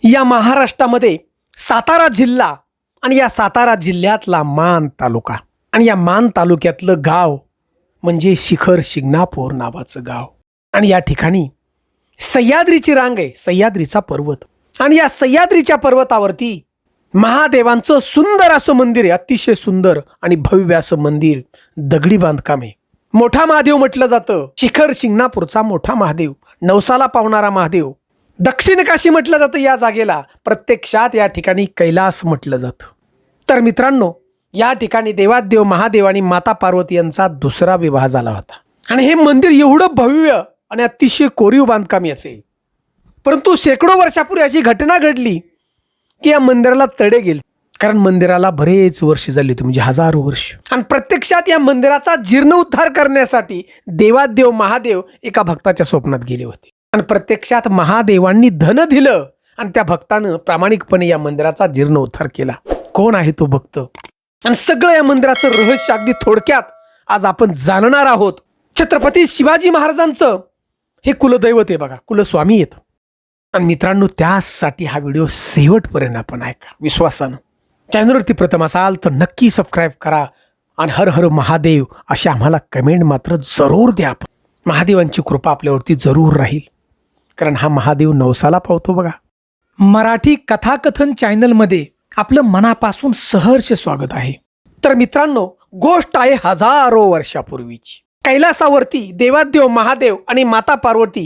या महाराष्ट्रामध्ये सातारा जिल्हा आणि या सातारा जिल्ह्यातला मान तालुका आणि या मान तालुक्यातलं गाव म्हणजे शिखर शिंगणापूर नावाचं गाव. आणि या ठिकाणी सह्याद्रीची रांग आहे, सह्याद्रीचा पर्वत. आणि या सह्याद्रीच्या पर्वतावरती महादेवांचं सुंदर असं मंदिर आहे, अतिशय सुंदर आणि भव्य असं मंदिर, दगडी बांधकाम आहे. मोठा महादेव म्हटलं जातं, शिखर शिंगणापूरचा मोठा महादेव, नवसाला पावणारा महादेव. दक्षिण काशी म्हटलं जातं या जागेला, प्रत्यक्षात या ठिकाणी कैलास म्हटलं जातं. तर मित्रांनो, या ठिकाणी देवादेव महादेव आणि माता पार्वती यांचा दुसरा विवाह झाला होता. आणि हे मंदिर एवढं भव्य आणि अतिशय कोरीव बांधकाम याचे. परंतु शेकडो वर्षापूर्वी अशी घटना घडली की या मंदिराला तडे गेले, कारण मंदिराला बरेच वर्ष झाली होती, म्हणजे हजारो वर्ष. आणि प्रत्यक्षात या मंदिराचा जीर्णोद्धार करण्यासाठी देवादेव महादेव एका भक्ताच्या स्वप्नात गेले होते. आणि प्रत्यक्षात महादेवांनी धन दिलं आणि त्या भक्तानं प्रामाणिकपणे या मंदिराचा जीर्णोद्धार केला. कोण आहे तो भक्त आणि सगळं या मंदिराचं रहस्य अगदी थोडक्यात आज आपण जाणणार आहोत. छत्रपती शिवाजी महाराजांचं हे कुलदैवत आहे बघा, कुलस्वामी आहेत. आणि मित्रांनो, त्यासाठी हा व्हिडिओ शेवटपर्यंत आपण ऐका विश्वासानं. चॅनलवरती प्रथम असाल तर नक्की सबस्क्राईब करा आणि हर हर महादेव अशी आम्हाला कमेंट मात्र जरूर द्या. महादेवांची कृपा आपल्यावरती जरूर राहील, कारण हा महादेव नवसाला पावतो बघा. मराठी कथाकथन चॅनलमध्ये आपलं मनापासून सहर्ष स्वागत आहे. तर मित्रांनो, गोष्ट आहे हजारो वर्षापूर्वीची. कैलासावरती देवादेव महादेव आणि माता पार्वती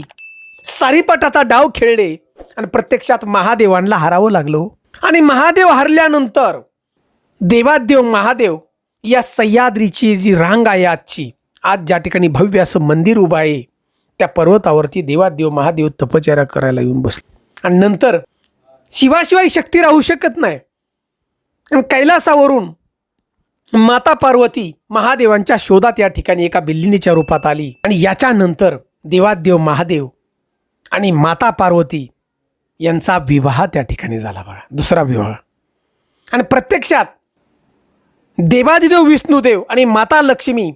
सारीपाटाचा डाव खेळले आणि प्रत्यक्षात महादेवांना हरावं लागलो. आणि महादेव हरल्यानंतर देवादेव महादेव या सह्याद्रीची जी रांग आहे आजची, आज ज्या ठिकाणी भव्य असं मंदिर उभं आहे, त्या पर्वतावरती देवादेव महादेव तपश्चर्या करायला येऊन बसले. आणि नंतर शिवाशिवाय शक्ती राहू शकत नाही. आणि कैलासावरून माता पार्वती महादेवांच्या शोधात या ठिकाणी एका बिल्लिणीच्या रूपात आली. आणि याच्यानंतर देवादेव महादेव आणि माता पार्वती यांचा विवाह त्या ठिकाणी झाला बघा, दुसरा विवाह. आणि प्रत्यक्षात देवादिदेव विष्णुदेव आणि माता लक्ष्मी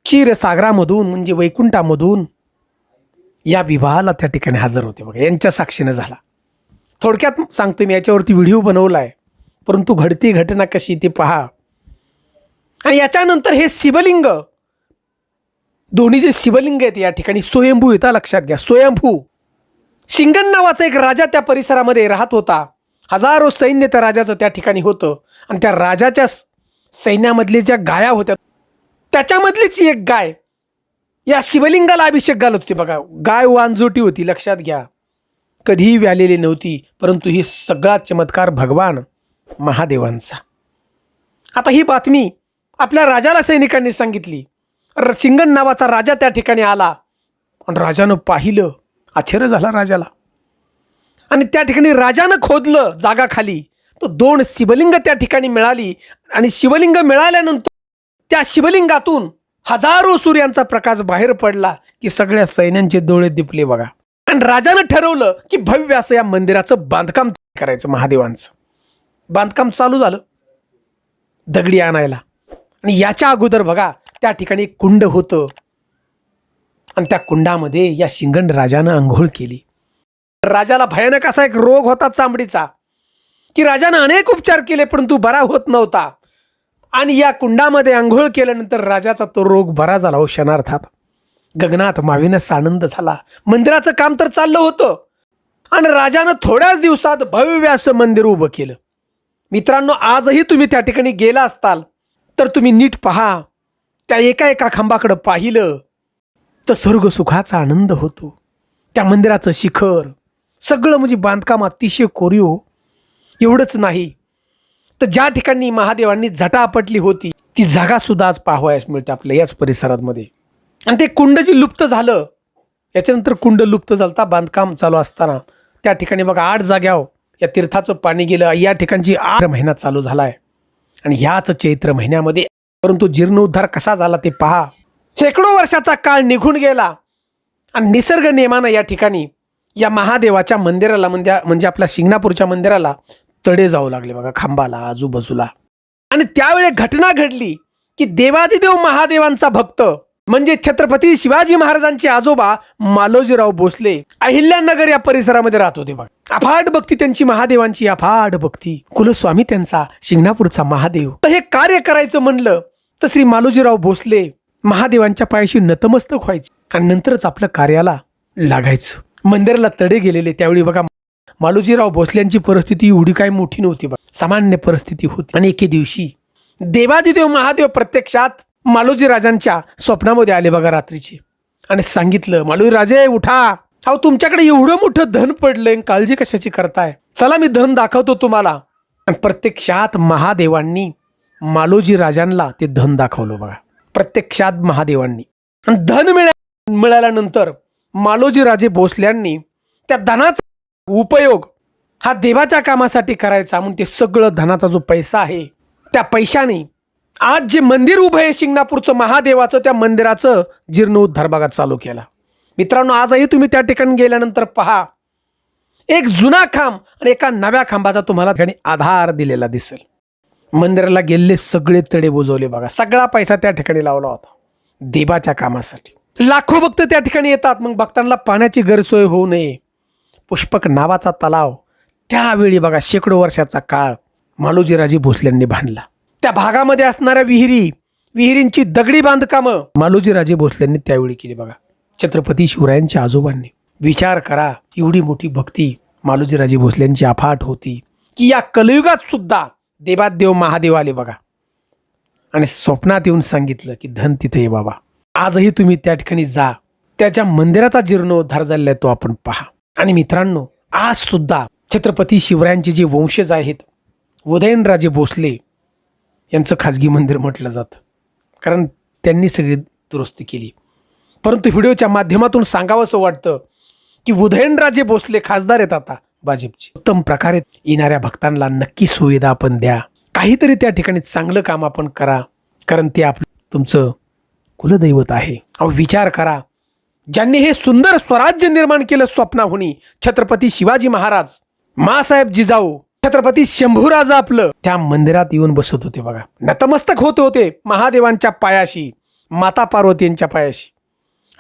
क्षीरसागरामधून म्हणजे वैकुंठामधून या विवाहाला त्या ठिकाणी हजर होते बघा, यांच्या साक्षीनं झाला. थोडक्यात सांगतो मी, याच्यावरती व्हिडिओ बनवला आहे, परंतु घडती घटना कशी ती पहा. आणि याच्यानंतर हे शिवलिंग, दोन्ही जे शिवलिंग आहेत या ठिकाणी स्वयंभू येतात, लक्षात घ्या, स्वयंभू. शिंगण नावाचा एक राजा त्या परिसरामध्ये राहत होता. हजारो सैन्य त्या राजाचं त्या ठिकाणी होतं. आणि त्या राजाच्या सैन्यामधले ज्या गाया होत्या, त्याच्यामधलीच एक गाय या शिवलिंगाला अभिषेक घालत होती बघा. गाय वांजोटी होती, लक्षात घ्या, कधीही व्यालेली नव्हती. परंतु ही सगळा चमत्कार भगवान महादेवांचा. आता ही बातमी आपल्या राजाला सैनिकांनी सांगितली. शिंगण नावाचा राजा त्या ठिकाणी आला आणि राजानं पाहिलं, आश्चर्य झाला राजाला. आणि त्या ठिकाणी राजानं खोदलं जागा खाली, तो 2 शिवलिंग त्या ठिकाणी मिळाली. आणि शिवलिंग मिळाल्यानंतर त्या शिवलिंगातून हजारो सूर्यांचा प्रकाश बाहेर पडला की सगळ्या सैन्यांचे डोळे दिपले बघा. आणि राजानं ठरवलं की भव्य असं या मंदिराचं बांधकाम करायचं. महादेवांचं बांधकाम चालू झालं दगडी आणायला. आणि याच्या अगोदर बघा त्या ठिकाणी एक कुंड होतं आणि त्या कुंडामध्ये या शिंगण राजानं अंघोळ केली. राजाला भयानक असा एक रोग होता चामडीचा, की राजानं अनेक उपचार केले परंतु बरा होत नव्हता. आणि या कुंडामध्ये अंघोळ केल्यानंतर राजाचा तो रोग बरा झाला हो क्षणार्धात. गगनात मावेनस आनंद झाला. मंदिराचं काम तर चाललं होतं आणि राजानं थोड्याच दिवसात भव्य असं मंदिर उभं केलं. मित्रांनो, आजही तुम्ही त्या ठिकाणी गेला असताल तर तुम्ही नीट पहा, त्या एका एका खांबाकडं पाहिलं तर स्वर्ग सुखाचा आनंद होतो. त्या मंदिराचं शिखर सगळं म्हणजे बांधकाम अतिशय कोरीव. एवढंच नाही तर ज्या ठिकाणी महादेवांनी जटा आपटली होती ती जागा सुद्धा आज पाहावयास मिळते आपल्या याच परिसरामध्ये. आणि ते कुंड जे लुप्त झालं, याच्यानंतर कुंड लुप्त झालं बांधकाम चालू असताना त्या ठिकाणी बघा 8 जाग्यावर या तीर्थाचं पाणी गेलं. या ठिकाणची 8 महिना चालू झाला आहे आणि ह्याच चैत्र महिन्यामध्ये. परंतु जीर्णोद्धार कसा झाला ते पहा. शेकडो वर्षाचा काळ निघून गेला आणि निसर्ग नियमानं या ठिकाणी या महादेवाच्या मंदिराला म्हणजे आपल्या शिंगणापूरच्या मंदिराला तडे जाऊ लागले बघा, खांबाला आजूबाजूला. आणि त्यावेळी घटना घडली की देवादिदेव महादेवांचा भक्त म्हणजे छत्रपती शिवाजी महाराजांचे आजोबा मालोजीराव भोसले अहिल्यानगर या परिसरामध्ये राहत होते बघा. अफाट भक्ती त्यांची महादेवांची, अफाट भक्ती. कुलस्वामी त्यांचा शिंगणापूरचा महादेव. तर हे कार्य करायचं म्हणलं तर श्री मालोजीराव भोसले महादेवांच्या पायाशी नतमस्तक व्हायचे आणि नंतरच आपल्या कार्याला लागायचं. मंदिराला तडे गेलेले त्यावेळी बघा मालोजीराव भोसल्यांची परिस्थिती एवढी काही मोठी नव्हती बघा, सामान्य परिस्थिती होती. आणि एके दिवशी देवादिदेव महादेव प्रत्यक्षात मालोजी राजांच्या स्वप्नामध्ये आले बघा रात्रीची आणि सांगितलं, मालोजी राजे उठा, अहो तुमच्याकडे एवढं मोठं धन पडलंय, काळजी कशाची करताय, चला मी धन दाखवतो तुम्हाला. आणि प्रत्यक्षात महादेवांनी मालोजी राजांना ते धन दाखवलं बघा, प्रत्यक्षात महादेवांनी. आणि धन मिळाल्यानंतर मालोजी राजे भोसल्यांनी त्या धनाचा उपयोग हा देवाच्या कामासाठी करायचा म्हणून ते सगळं धनाचा जो पैसा आहे त्या पैशाने आज जे मंदिर उभं आहे शिंगणापूरचं महादेवाचं, त्या मंदिराचं जीर्णोद्धार बघा चालू केला. मित्रांनो, आजही तुम्ही त्या ठिकाणी गेल्यानंतर पहा, एक जुना खांब आणि एका नव्या खांबाचा तुम्हाला ठिकाणी आधार दिलेला दिसेल. मंदिराला गेलेले सगळे तडे बुजवले बघा, सगळा पैसा त्या ठिकाणी लावला होता देवाच्या कामासाठी. लाखो भक्त त्या ठिकाणी येतात. मग भक्तांना पाण्याची गैरसोय होऊ नये, पुष्पक नावाचा तलाव त्यावेळी बघा शेकडो वर्षाचा काळ मालोजीराजे भोसल्यांनी बांधला. त्या भागामध्ये असणाऱ्या विहिरींची दगडी बांधकामं मालोजीराजे भोसल्यांनी त्यावेळी केली बघा, छत्रपती शिवरायांच्या आजोबांनी. विचार करा, एवढी मोठी भक्ती मालोजीराजे भोसल्यांची अफाट होती की या कलियुगात सुद्धा देवादेव महादेव आले बघा आणि स्वप्नात येऊन सांगितलं की धन तिथे आहे बाबा, आजही तुम्ही त्या ठिकाणी जा. त्याच्या मंदिराचा जीर्णोद्धार झालेला आहे तो आपण पहा. आणि मित्रांनो, आज सुद्धा छत्रपती शिवरायांचे जे वंशज आहेत उदयनराजे भोसले यांचं खाजगी मंदिर म्हटलं जातं, कारण त्यांनी सगळी दुरुस्ती केली. परंतु व्हिडिओच्या माध्यमातून सांगावंसं वाटतं की उदयनराजे भोसले खासदार आहेत आता भाजपचे. उत्तम प्रकारे येणाऱ्या भक्तांना नक्की सुविधा आपण द्या, काहीतरी त्या ठिकाणी चांगलं काम आपण करा, कारण ते आपलं तुमचं कुलदैवत आहे. अहो विचार करा, ज्यांनी हे सुंदर स्वराज्य निर्माण केलं स्वप्नाहुनी, छत्रपती शिवाजी महाराज, मासाहेब जिजाऊ, छत्रपती शंभूराजा आपलं त्या मंदिरात येऊन बसत होते बघा, नतमस्तक होत होते महादेवांच्या पायाशी, माता पार्वतींच्या पायाशी,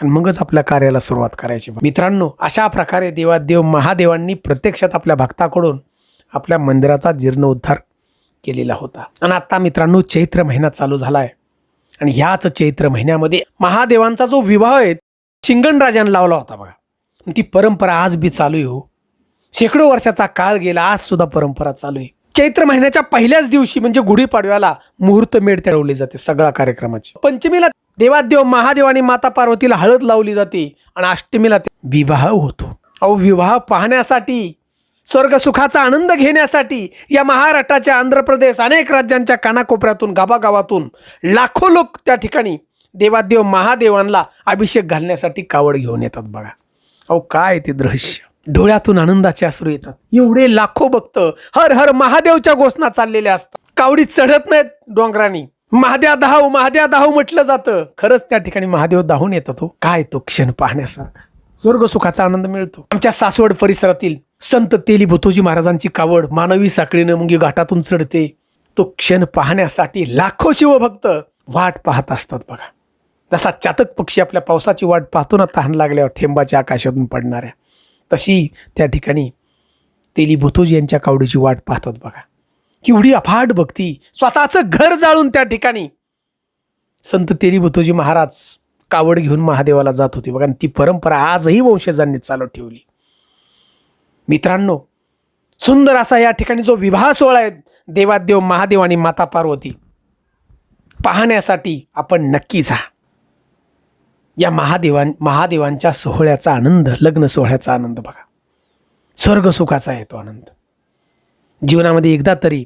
आणि मगच आपल्या कार्याला सुरुवात करायची. मित्रांनो, अशा प्रकारे देवादेव महादेवांनी प्रत्यक्षात आपल्या भक्ताकडून आपल्या मंदिराचा जीर्णोद्धार केलेला होता. आणि आता मित्रांनो, चैत्र महिना चालू झालाय आणि ह्याच चैत्र महिन्यामध्ये महादेवांचा जो विवाह आहे शिंगणराजांना लावला होता बघा, ती परंपरा आज बी चालू आहे हो. शेकडो वर्षाचा काळ गेला, आज सुद्धा परंपरा चालू आहे. चैत्र महिन्याच्या पहिल्याच दिवशी म्हणजे गुढीपाडव्याला मुहूर्तमेढ ठरवली जाते सगळ्या कार्यक्रमाची. पंचमीला देवादेव महादेव आणि माता पार्वतीला हळद लावली जाते आणि अष्टमीला विवाह होतो. अहो विवाह पाहण्यासाठी, स्वर्गसुखाचा आनंद घेण्यासाठी या महाराष्ट्राच्या, आंध्र प्रदेश, अनेक राज्यांच्या कानाकोपऱ्यातून, गावागावातून लाखो लोक त्या ठिकाणी देवादेव महादेवांना अभिषेक घालण्यासाठी कावड घेऊन येतात बघा. अहो काय ते दृश्य, डोळ्यातून आनंदाचे अश्रू येतात. एवढे लाखो भक्त हर हर महादेवच्या घोषणा चाललेल्या असतात. कावडी चढत नाहीत डोंगरांनी, महाद्या दाहू म्हटलं जातं. खरंच त्या ठिकाणी महादेव दाहून येतात हो. काय तो क्षण पाहण्यासारखा, स्वर्गसुखाचा आनंद मिळतो. आमच्या सासवड परिसरातील संत तेली भोतोजी महाराजांची कावड मानवी साखळीनं मुंगी घाटातून चढते. तो क्षण पाहण्यासाठी लाखो शिवभक्त वाट पाहत असतात बघा. जसा चातक पक्षी आपल्या पावसाची वाट पाहतो ना तहान लागल्यावर थेंबाच्या आकाशातून पडणाऱ्या, तशी त्या ठिकाणी तेली भोतोजी यांच्या कावडीची वाट पाहतात बघा. केवढी अफाट भक्ती, स्वतःचं घर जाळून त्या ठिकाणी संत तेली भोतोजी महाराज कावड घेऊन महादेवाला जात होते बघा. ती परंपरा आजही वंशजांनी चालू ठेवली. मित्रांनो, सुंदर असा या ठिकाणी जो विवाह सोहळा आहे देवादेव महादेव आणि माता पार्वती पाहण्यासाठी आपण नक्की जा. या महादेवांच्या सोहळ्याचा आनंद, लग्न सोहळ्याचा आनंद बघा, स्वर्गसुखाचा आहे तो आनंद. जीवनामध्ये एकदा तरी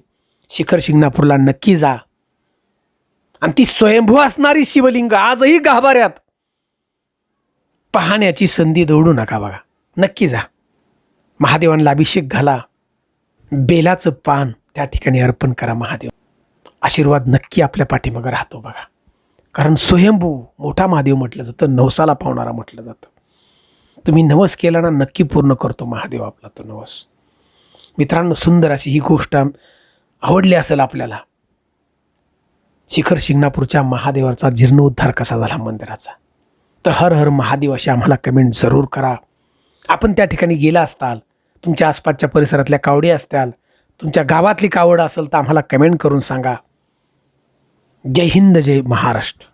शिखर शिंगणापूरला नक्की जा. आणि ती स्वयंभू असणारी शिवलिंग आजही गाभाऱ्यात पाहण्याची संधी दौडू नका बघा, नक्की जा. महादेवांना अभिषेक घाला, बेलाचं पान त्या ठिकाणी अर्पण करा. महादेव आशीर्वाद नक्की आपल्या पाठीमागे राहतो बघा. कारण स्वयंभू मोठा महादेव म्हटलं जातं, नवसाला पावणारा म्हटलं जातं. तुम्ही नवस केला ना, नक्की पूर्ण करतो महादेव आपला तो नवस. मित्रांनो, सुंदर अशी ही गोष्ट आवडली असेल आपल्याला शिखर शिंगणापूरच्या महादेवाचा जीर्णोद्धार कसा झाला मंदिराचा. तर हर हर महादेव अशी आम्हाला कमेंट जरूर करा. आपण त्या ठिकाणी गेला असताल, तुमच्या आसपासच्या परिसरातल्या कावडी असताल, तुमच्या गावातली कावड असेल तर आम्हाला कमेंट करून सांगा. जय हिंद, जय महाराष्ट्र.